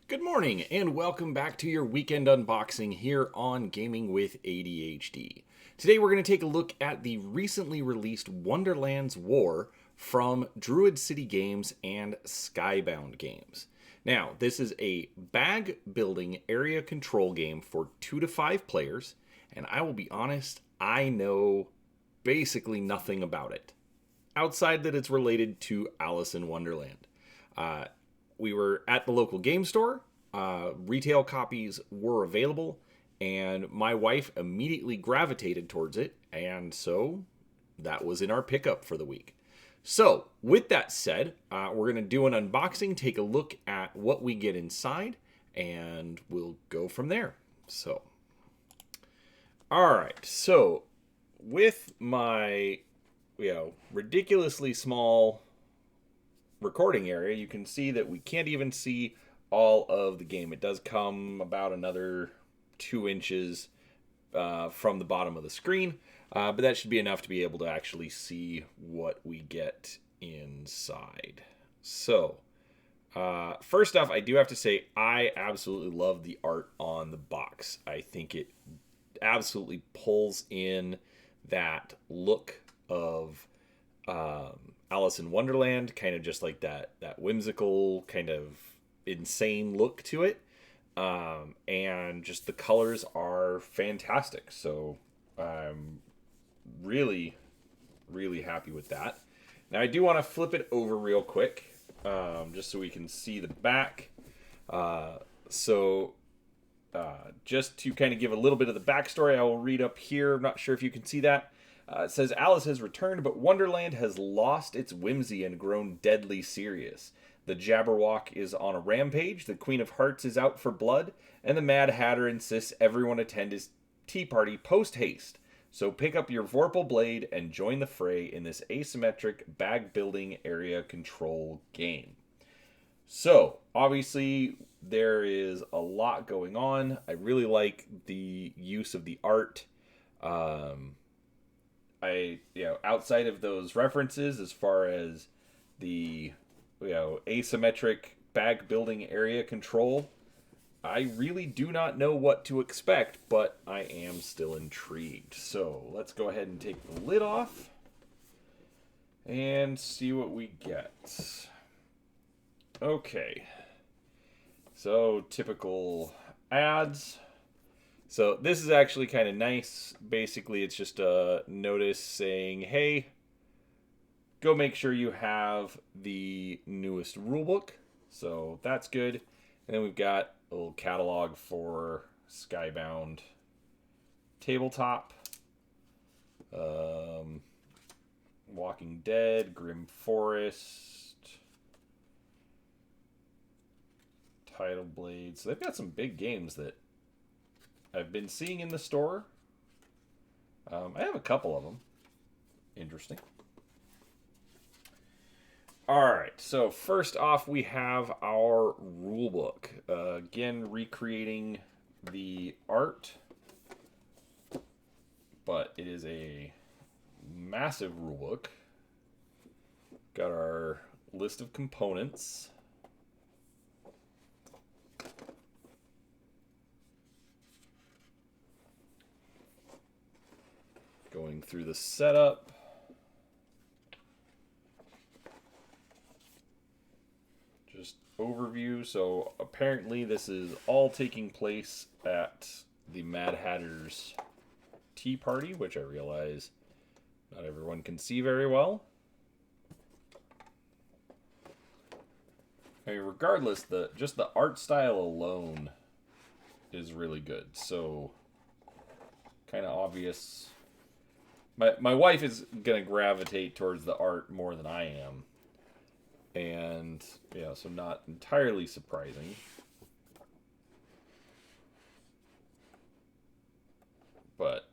Good morning, and welcome back to your weekend unboxing here on Gaming with ADHD. Today we're going to take a look at the recently released Wonderlands War from Druid City Games and Skybound Games. Now, this is a bag building area control game for 2 to 5 players, and I will be honest, I know basically nothing about it, outside that it's related to Alice in Wonderland. We were at the local game store. Retail copies were available, and my wife immediately gravitated towards it, and so that was in our pickup for the week. So, with that said, we're going to do an unboxing, take a look at what we get inside, and we'll go from there. So, alright, so with my, ridiculously small recording area, you can see that we can't even see all of the game. It does come about another 2 inches from the bottom of the screen, but that should be enough to be able to actually see what we get inside. So, first off, I do have to say I absolutely love the art on the box. I think it absolutely pulls in that look of Alice in Wonderland, kind of just like that whimsical, kind of insane look to it. And just the colors are fantastic. So I'm really, really happy with that. Now I do want to flip it over real quick, just so we can see the back. Just to kind of give a little bit of the backstory, I will read up here. I'm not sure if you can see that. It says, Alice has returned, but Wonderland has lost its whimsy and grown deadly serious. The Jabberwock is on a rampage, the Queen of Hearts is out for blood, and the Mad Hatter insists everyone attend his tea party post-haste. So pick up your Vorpal Blade and join the fray in this asymmetric bag-building area control game. So, obviously, there is a lot going on. I really like the use of the art. Outside of those references, as far as the, asymmetric bag building area control, I really do not know what to expect, but I am still intrigued. So let's go ahead and take the lid off and see what we get. Okay. So typical ads. So this is actually kind of nice. Basically, it's just a notice saying, hey, go make sure you have the newest rulebook. So that's good. And then we've got a little catalog for Skybound Tabletop, Walking Dead, Grim Forest, Title Blade. So they've got some big games that I've been seeing in the store. I have a couple of them. Interesting. Alright, so first off we have our rulebook. Again, recreating the art, but it is a massive rulebook. Got our list of components. Going through the setup. Just overview. So apparently this is all taking place at the Mad Hatter's tea party, which I realize not everyone can see very well. I mean, regardless, just the art style alone is really good. So kind of obvious. My wife is going to gravitate towards the art more than I am. And, so not entirely surprising. But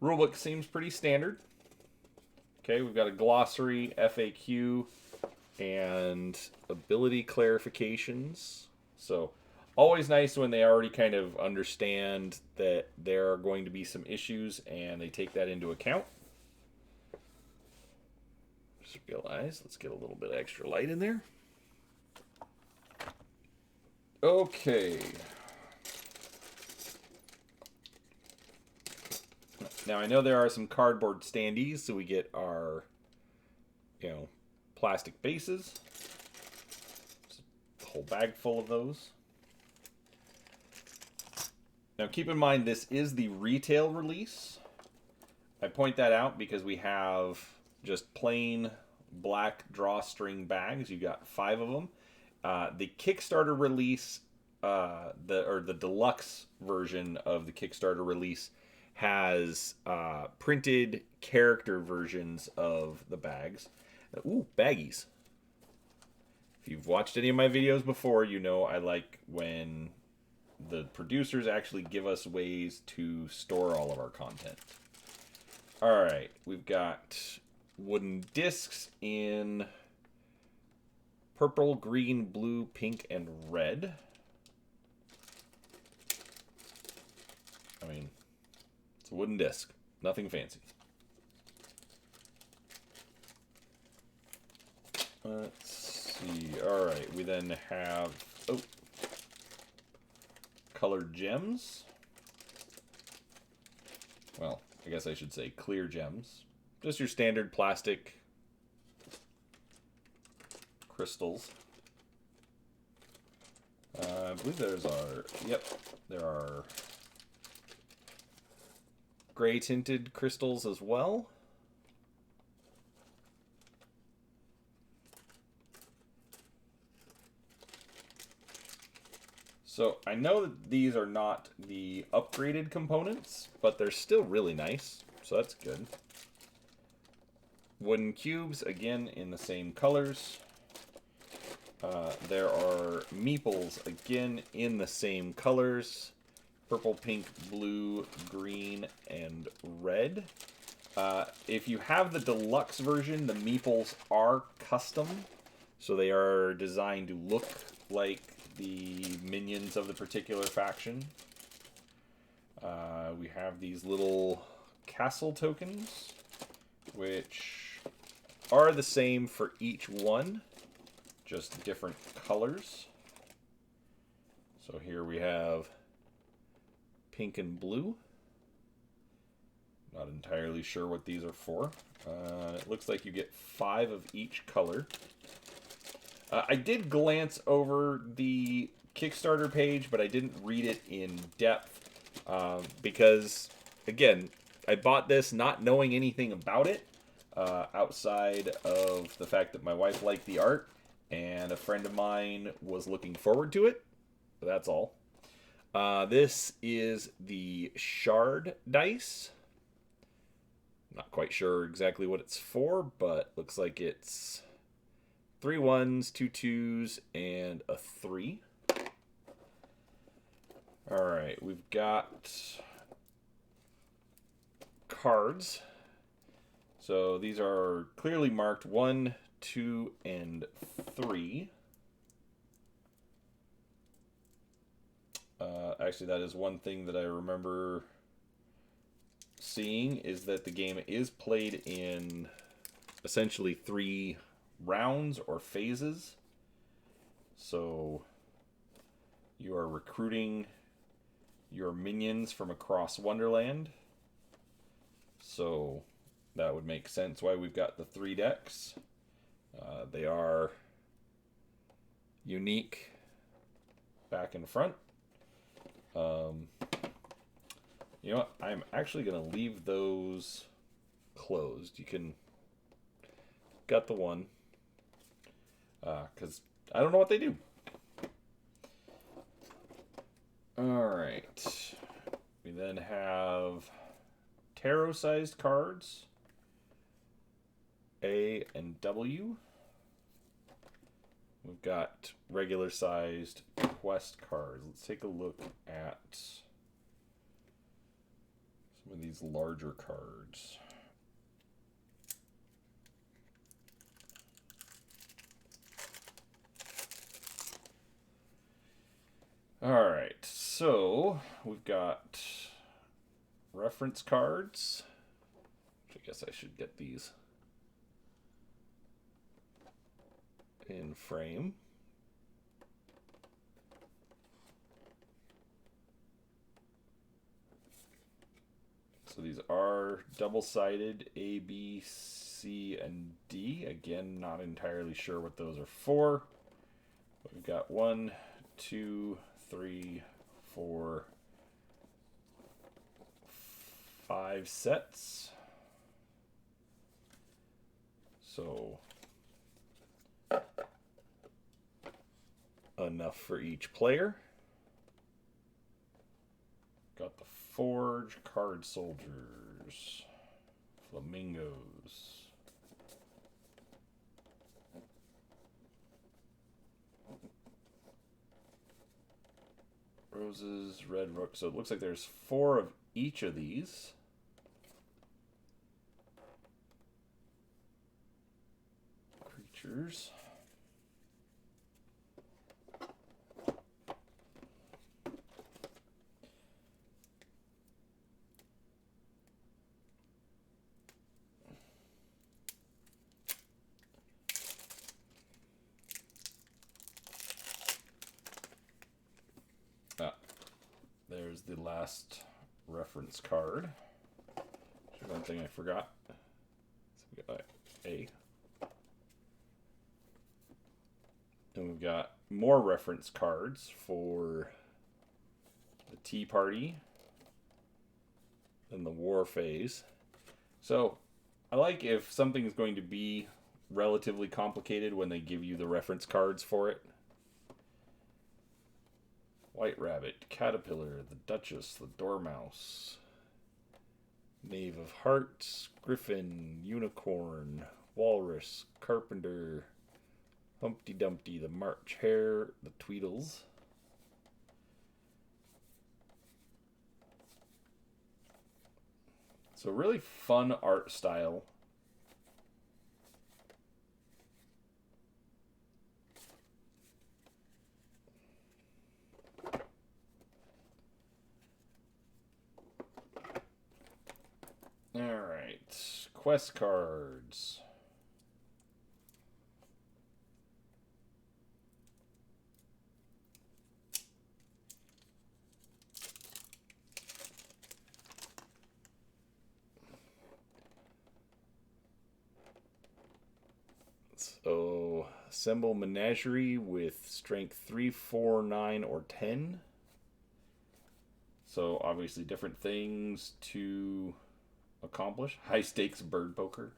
rulebook seems pretty standard. Okay, we've got a glossary, FAQ, and ability clarifications. So always nice when they already kind of understand that there are going to be some issues and they take that into account. Just realize, let's get a little bit extra light in there. Okay. Now I know there are some cardboard standees, so we get our, plastic bases. Just a whole bag full of those. Now keep in mind this is the retail release. I point that out because we have just plain black drawstring bags. You got 5 of them. The Kickstarter release, the deluxe version of the Kickstarter release, has printed character versions of the bags. Ooh, baggies. If you've watched any of my videos before, you know I like when the producers actually give us ways to store all of our content. Alright, we've got wooden discs in purple, green, blue, pink, and red. I mean, it's a wooden disc. Nothing fancy. Let's see. Alright, we then have colored gems. Well, I guess I should say clear gems. Just your standard plastic crystals. I believe there are gray tinted crystals as well. So I know that these are not the upgraded components, but they're still really nice, so that's good. Wooden cubes, again, in the same colors. There are meeples, again, in the same colors. Purple, pink, blue, green, and red. If you have the deluxe version, the meeples are custom. So they are designed to look like the minions of the particular faction. We have these little castle tokens, which are the same for each one, just different colors. So here we have pink and blue. Not entirely sure what these are for. It looks like you get 5 of each color. I did glance over the Kickstarter page, but I didn't read it in depth because, again, I bought this not knowing anything about it outside of the fact that my wife liked the art and a friend of mine was looking forward to it. That's all. This is the shard dice. Not quite sure exactly what it's for, but looks like it's 3 1s, 2 2s, and a 3. Alright, we've got cards. So these are clearly marked 1, 2, and 3. Actually, that is one thing that I remember seeing, is that the game is played in essentially 3 rounds or phases. So you are recruiting your minions from across Wonderland. So that would make sense why we've got the 3 decks. They are unique back and front. You know what? I'm actually going to leave those closed. You can got the one because I don't know what they do. Alright. We then have tarot-sized cards. A and W. We've got regular-sized quest cards. Let's take a look at some of these larger cards. Alright, so we've got reference cards. Which I guess I should get these in frame. So these are double-sided, A, B, C, and D. Again, not entirely sure what those are for. But we've got 1, 2, 3, 4, 5 sets. So enough for each player. Got the Forge, Card Soldiers, Flamingos. Roses, Red Rook. So it looks like there's 4 of each of these. Creatures. There's the last reference card. There's one thing I forgot. So we got A. And we've got more reference cards for the Tea Party and the War phase. So I like if something's going to be relatively complicated when they give you the reference cards for it. White Rabbit, Caterpillar, the Duchess, the Dormouse, Knave of Hearts, Griffin, Unicorn, Walrus, Carpenter, Humpty Dumpty, the March Hare, the Tweedles. So really fun art style. Alright, quest cards. So, assemble menagerie with strength 3, 4, 9, or 10. So, obviously, different things to accomplish. High stakes bird poker.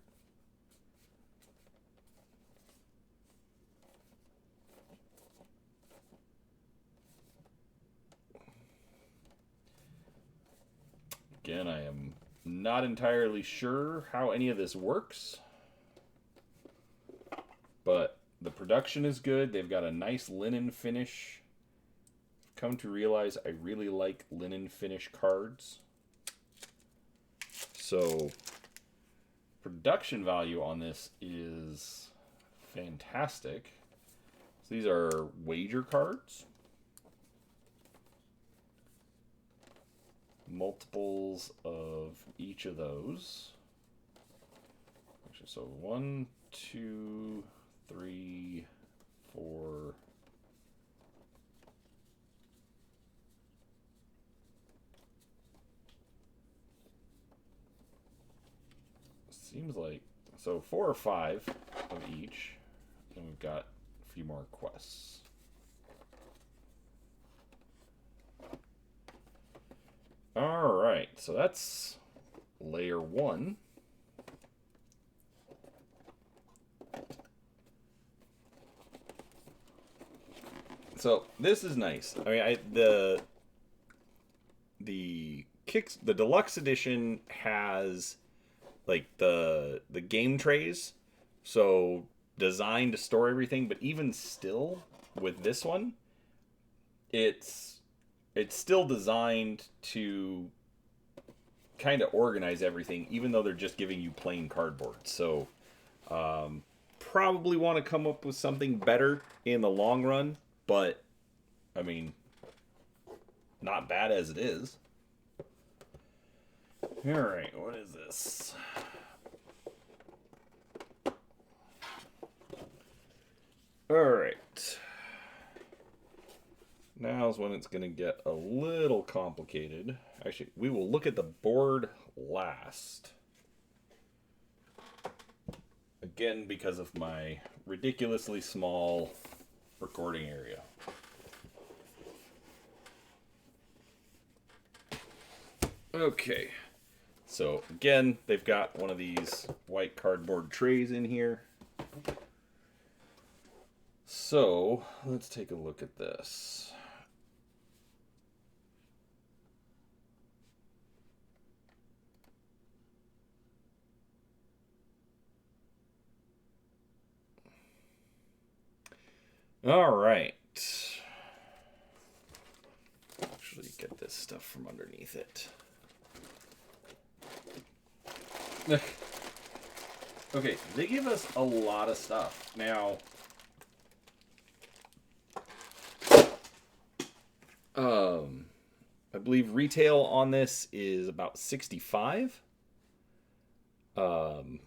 Again, I am not entirely sure how any of this works, but the production is good. They've got a nice linen finish. I've come to realize I really like linen finish cards. So production value on this is fantastic. So these are wager cards. Multiples of each of those. Actually, so 1, 2, 3, 4. Seems like, so 4 or 5 of each. And we've got a few more quests. Alright, so that's layer 1. So this is nice. I mean, the deluxe edition has like the game trays, so designed to store everything. But even still, with this one, it's still designed to kind of organize everything, even though they're just giving you plain cardboard. So probably want to come up with something better in the long run, but I mean, not bad as it is. Alright, what is this? Alright. Now Now's when it's going to get a little complicated. Actually, we will look at the board last. Again, because of my ridiculously small recording area. Okay. So, again, they've got one of these white cardboard trays in here. So, let's take a look at this. All right. Actually, get this stuff from underneath it. Okay, they give us a lot of stuff. Now, I believe retail on this is about $65. The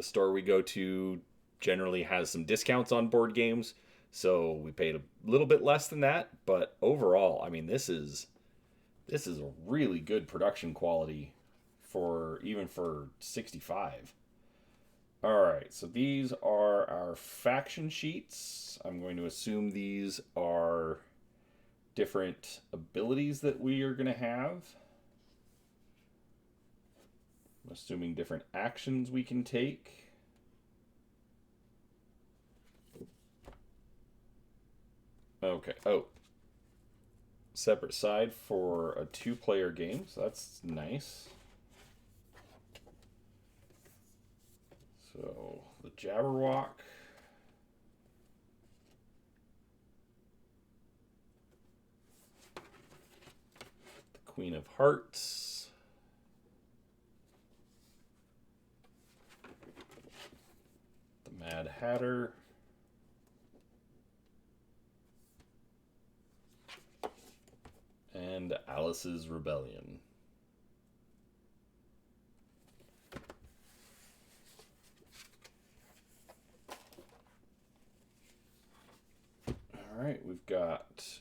store we go to generally has some discounts on board games, so we paid a little bit less than that. But overall, I mean, this is a really good production quality for even for $65. All right, so these are our faction sheets. I'm going to assume these are different abilities that we are going to have. I'm assuming different actions we can take. Okay. Oh. Separate side for a 2-player game, so that's nice. So, the Jabberwock. The Queen of Hearts. The Mad Hatter. And Alice's Rebellion. All right, we've got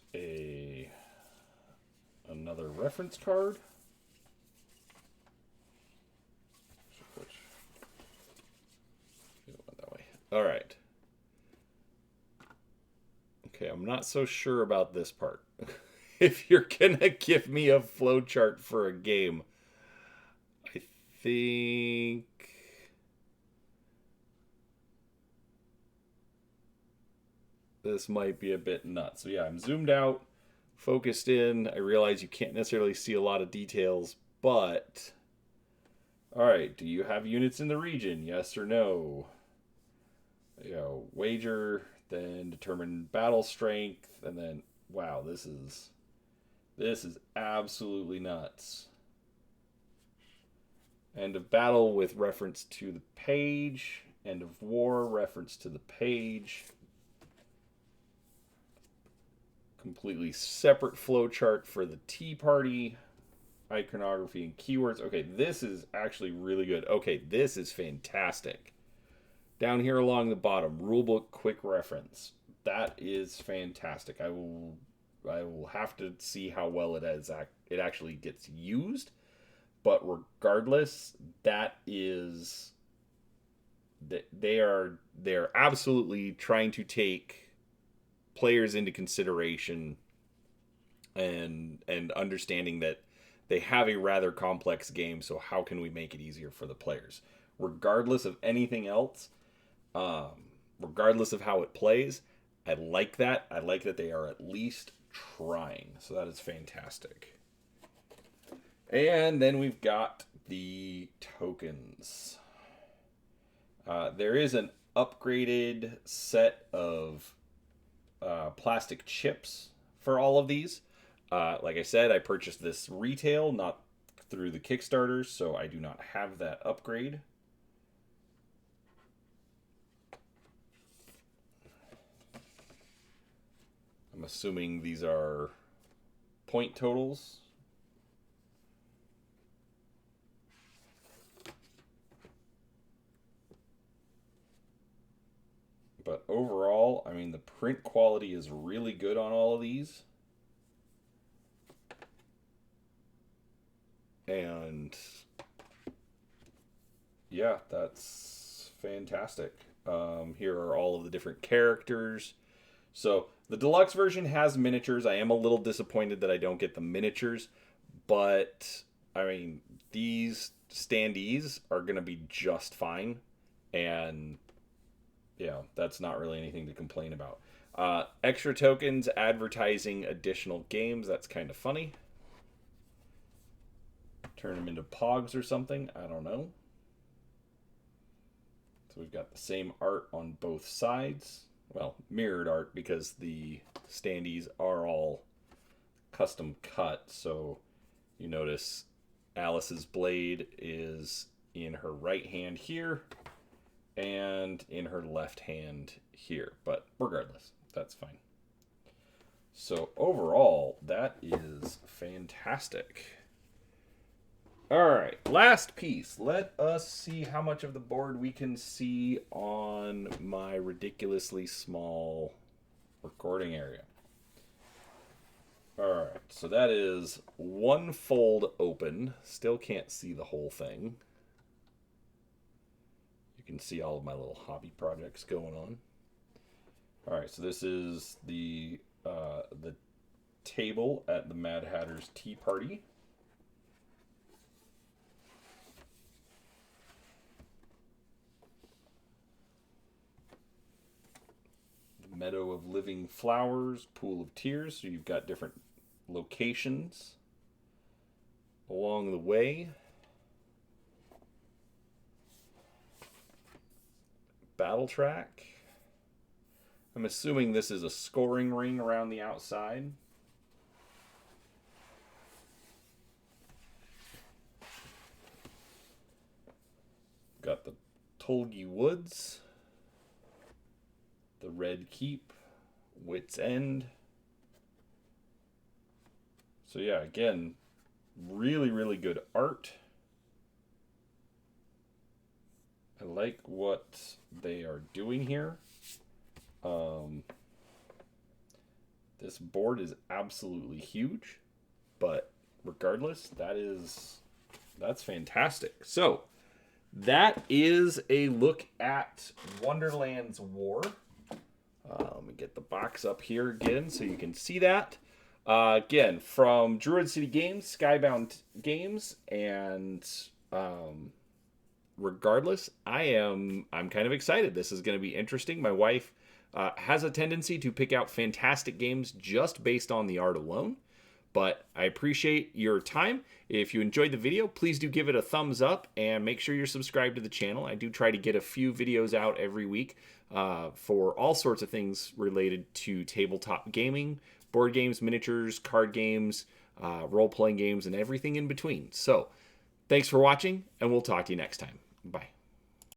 another reference card. That way. All right. Okay, I'm not so sure about this part. If you're gonna give me a flowchart for a game, I think this might be a bit nuts. So yeah, I'm zoomed out, focused in. I realize you can't necessarily see a lot of details, but all right, do you have units in the region? Yes or no? Wager, then determine battle strength, and then wow, this is absolutely nuts. End of battle with reference to the page. End of war, reference to the page. Completely separate flowchart for the Tea Party. Iconography and keywords. Okay, this is actually really good. Okay, this is fantastic. Down here along the bottom, Rulebook quick reference. That is fantastic. I will have to see how well it actually gets used, but regardless, that is they are absolutely trying to take players into consideration and understanding that they have a rather complex game, so how can we make it easier for the players? Regardless of anything else, regardless of how it plays, I like that. I like that they are at least trying. So that is fantastic. And then we've got the tokens. There is an upgraded set of plastic chips for all of these. Like I said, I purchased this retail, not through the Kickstarter, so I do not have that upgrade. I'm assuming these are point totals. But overall, I mean, the print quality is really good on all of these. And yeah, that's fantastic. Here are all of the different characters. So the deluxe version has miniatures. I am a little disappointed that I don't get the miniatures, but I mean, these standees are going to be just fine. And yeah, that's not really anything to complain about. Extra tokens advertising additional games. That's kind of funny. Turn them into pogs or something. I don't know. So we've got the same art on both sides. Well, mirrored art because the standees are all custom cut. So you notice Alice's blade is in her right hand here and in her left hand here. But regardless, that's fine. So overall, that is fantastic. All right, last piece. Let us see how much of the board we can see on my ridiculously small recording area. All right, so that is one fold open. Still can't see the whole thing. You can see all of my little hobby projects going on. All right, so this is the table at the Mad Hatter's Tea Party. Meadow of Living Flowers, Pool of Tears. So you've got different locations along the way. Battle track. I'm assuming this is a scoring ring around the outside. Got the Tolgi Woods. The Red Keep, Wits End. So yeah, again, really, really good art. I like what they are doing here. This board is absolutely huge, but regardless, that's fantastic. So that is a look at Wonderlands War. Let me get the box up here again so you can see that. Again, from Druid City Games, Skybound Games, and regardless, I'm kind of excited. This is going to be interesting. My wife has a tendency to pick out fantastic games just based on the art alone. But I appreciate your time. If you enjoyed the video, please do give it a thumbs up and make sure you're subscribed to the channel. I do try to get a few videos out every week for all sorts of things related to tabletop gaming, board games, miniatures, card games, role-playing games, and everything in between. So thanks for watching, and we'll talk to you next time. Bye.